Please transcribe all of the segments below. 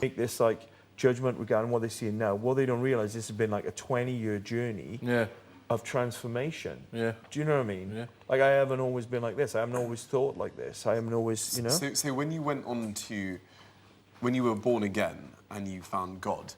make this like judgment regarding what they're seeing now. What they don't realize, this has been like a 20-year journey of transformation. Yeah. Do you know what I mean? Yeah. Like, I haven't always been like this. I haven't always thought like this. I haven't always, you know? So when you went on to, when you were born again and you found God,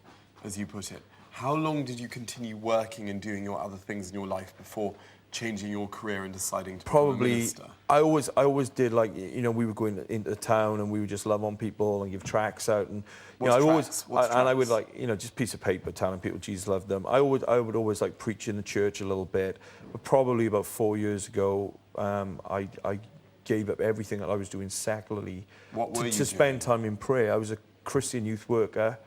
as you put it, how long did you continue working and doing your other things in your life before changing your career and deciding to become a minister? I always did, like, you know, we would go into town and we would just love on people and give tracts out, and you know, I would, like, you know, just piece of paper telling people Jesus loved them. I would always like preach in the church a little bit, but probably about 4 years ago, I gave up everything that I was doing secularly to spend time in prayer. I was a Christian youth worker.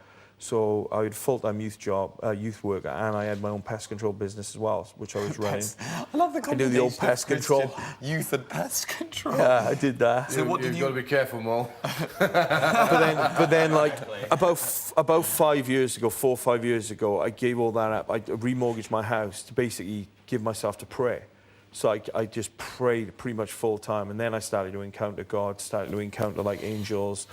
So I had a full-time youth worker, and I had my own pest control business as well, which I was running. I love the combination. I do the old pest control. Youth and pest control. Yeah, I did that. So what did you... You've got to be careful, Mo. but then, like, about 4 or 5 years ago, I gave all that up. I remortgaged my house to basically give myself to prayer. So I just prayed pretty much full-time, and then I started to encounter God, started to encounter, like, angels,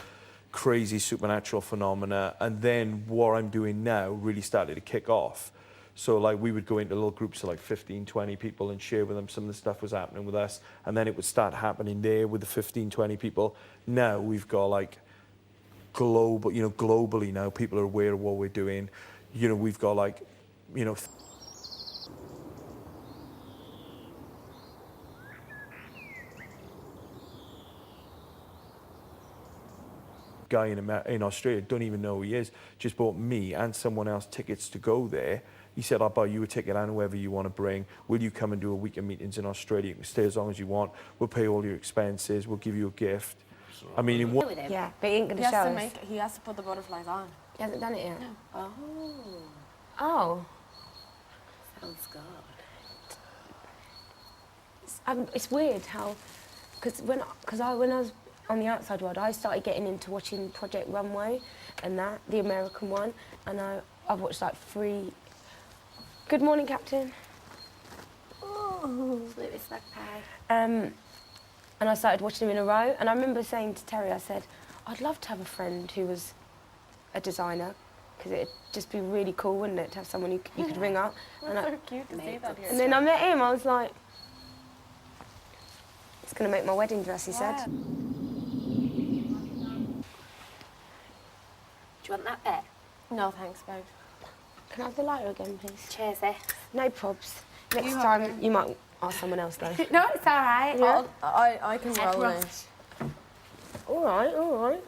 crazy supernatural phenomena, and then what I'm doing now really started to kick off. So like we would go into little groups of like 15, 20 people and share with them some of the stuff was happening with us, and then it would start happening there with the 15, 20 people. Now we've got like global, you know, globally now people are aware of what we're doing. You know, we've got like, you know, guy in Australia, don't even know who he is, just bought me and someone else tickets to go there. He said, I'll buy you a ticket and whoever you want to bring. Will you come and do a week of meetings in Australia? You can stay as long as you want. We'll pay all your expenses. We'll give you a gift. I mean, in what... Yeah, but he ain't going to show us. He has to put the butterflies on. He hasn't done it yet? No. Oh. Sounds good. It's weird how... Because when I was on the outside world, I started getting into watching Project Runway and that, the American one, and I've watched like 3... Good morning, Captain. Oh, little snack pie. And I started watching them in a row, and I remember saying to Terry, I said, I'd love to have a friend who was a designer, because it'd just be really cool, wouldn't it, to have someone you could ring up. That's so cute to see that here. And then I met him, I was like, it's going to make my wedding dress, he said. Do you want that bit? No, thanks, babe. Can I have the lighter again, please? Cheers, eh? No probs. Next time, you might ask someone else, though. No, it's all right. Yeah. I can roll it. All right, all right.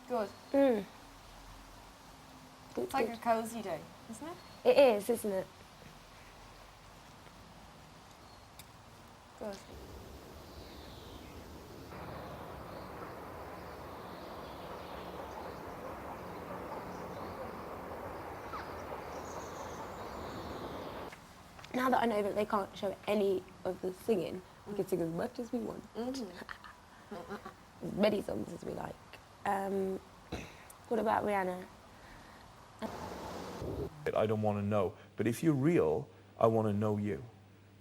Good. Mm. It's like a cosy day, isn't it? It is, isn't it? Good. Now that I know that they can't show any of the singing, we can sing as much as we want. As many songs as we like. What about Rihanna? I don't want to know. But if you're real, I want to know you.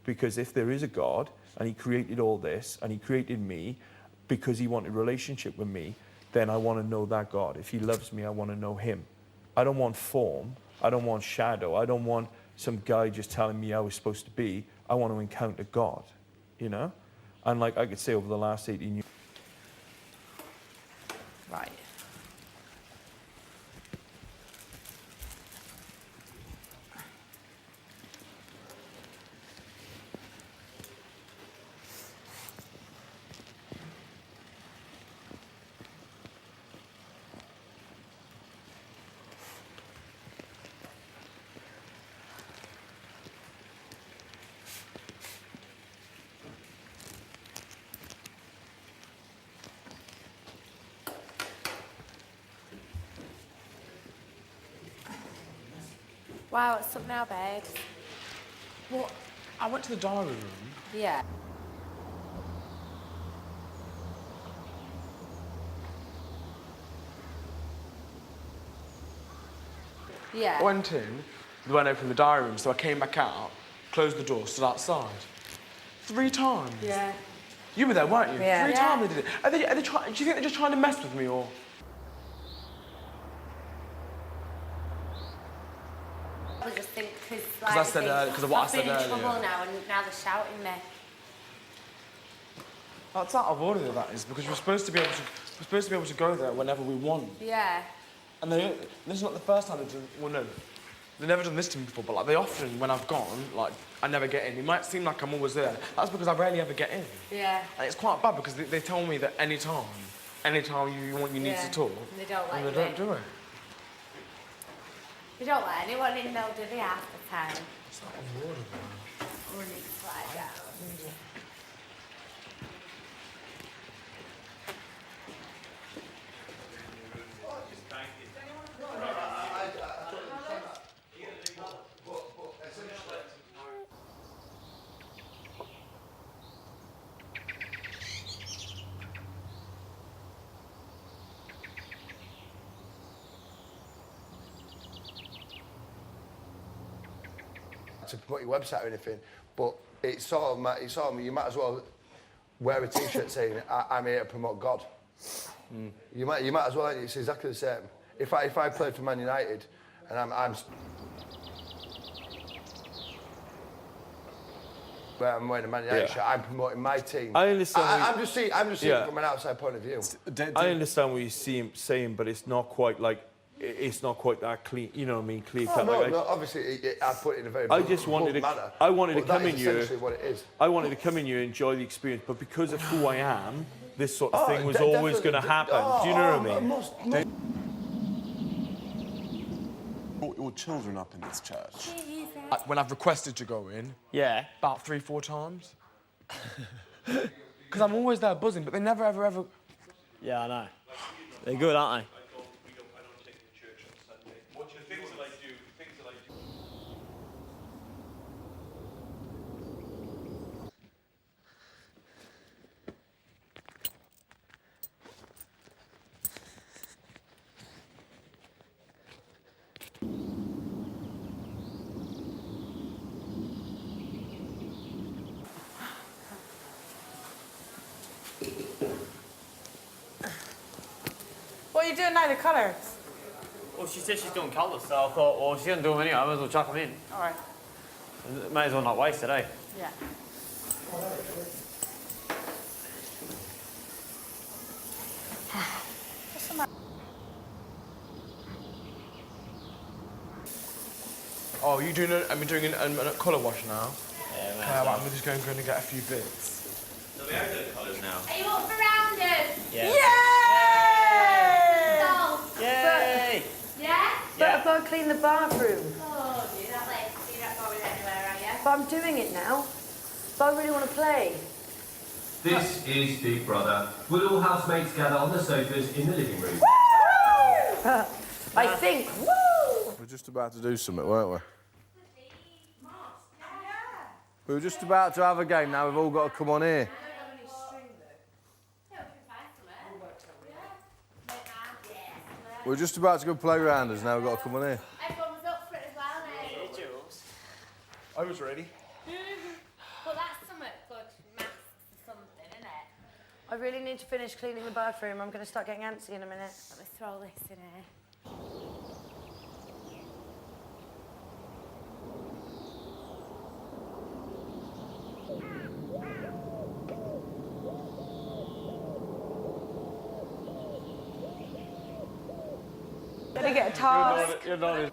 Because if there is a God, and he created all this, and he created me because he wanted a relationship with me, then I want to know that God. If he loves me, I want to know him. I don't want form. I don't want shadow. I don't want some guy just telling me how it's supposed to be. I want to encounter God, you know? And like I could say over the last 18 years. Right. Wow, it's up now, babe. What? I went to the diary room. Yeah. Yeah. I went in, they weren't opening the diary room, so I came back out, closed the door, stood outside. 3 times. Yeah. You were there, weren't you? Yeah. 3 Yeah. times they did it. Are they do you think they're just trying to mess with me, or...? I just think because I said earlier, because of what I said I've been in earlier. trouble now, and now they're shouting me. That's out of order, that is, because we're supposed to be able to go there whenever we want. Yeah. And this is not the first time they've done... Well, no. They've never done this to me before, but, like, they often, when I've gone, like, I never get in. It might seem like I'm always there. That's because I rarely ever get in. Yeah. And it's quite bad because they tell me that any time you need to talk, And they don't let and you they don't in. do it. They don't let anyone in though, do they, half the time? It's out of order, man. When it's like that. To promote your website or anything, but it's sort of you might as well wear a T-shirt saying I'm here to promote God. You might as well. It's exactly the same. If I played for Man United and I'm wearing a Man United shirt, I'm promoting my team. I understand. I'm just seeing it from an outside point of view. I understand what you're saying, but it's not quite like. It's not quite that clean, you know what I mean, clear cut. No, obviously I put it in a very I just wanted to, manner. I wanted to But come that in is here. essentially what it is. I wanted to come in here and enjoy the experience, but because of who I am, this sort of thing was always going to happen. Do you know what I mean? Brought your children up in this church. When I've requested to go in, about 3-4 times. Because I'm always there buzzing, but they never, ever... Yeah, I know. They're good, aren't they? What are you doing now, the colours? Well, she said she's doing colours, so I thought, well, she's going to do them anyway, I might as well chuck them in. All right. May as well not waste it, eh? Yeah. Oh, you doing I'm doing a colour wash now? Yeah, I'm just going to get a few bits. So we are doing colours now. Are you up for rounders? Yeah. So, Yay! yeah? But I've got to clean the bathroom. Oh, you're not going anywhere, are you? But I'm doing it now. But I really want to play. This is Big Brother. Will all housemates gather on the sofas in the living room? I think. Woo! We're just about to do something, weren't we? We were just about to have a game, now we've all got to come on here. We're just about to go play rounders, now we've got to come on here. Everyone was up for it as well, mate. I was ready. But that's something good, masks or something, isn't it? I really need to finish cleaning the bathroom. I'm going to start getting antsy in a minute. Let me throw this in here. Gonna get a task. You're not...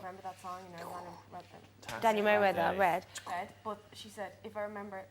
remember that song, you know, Daniel Daniel Merriweather, Red. Red, but she said, if I remember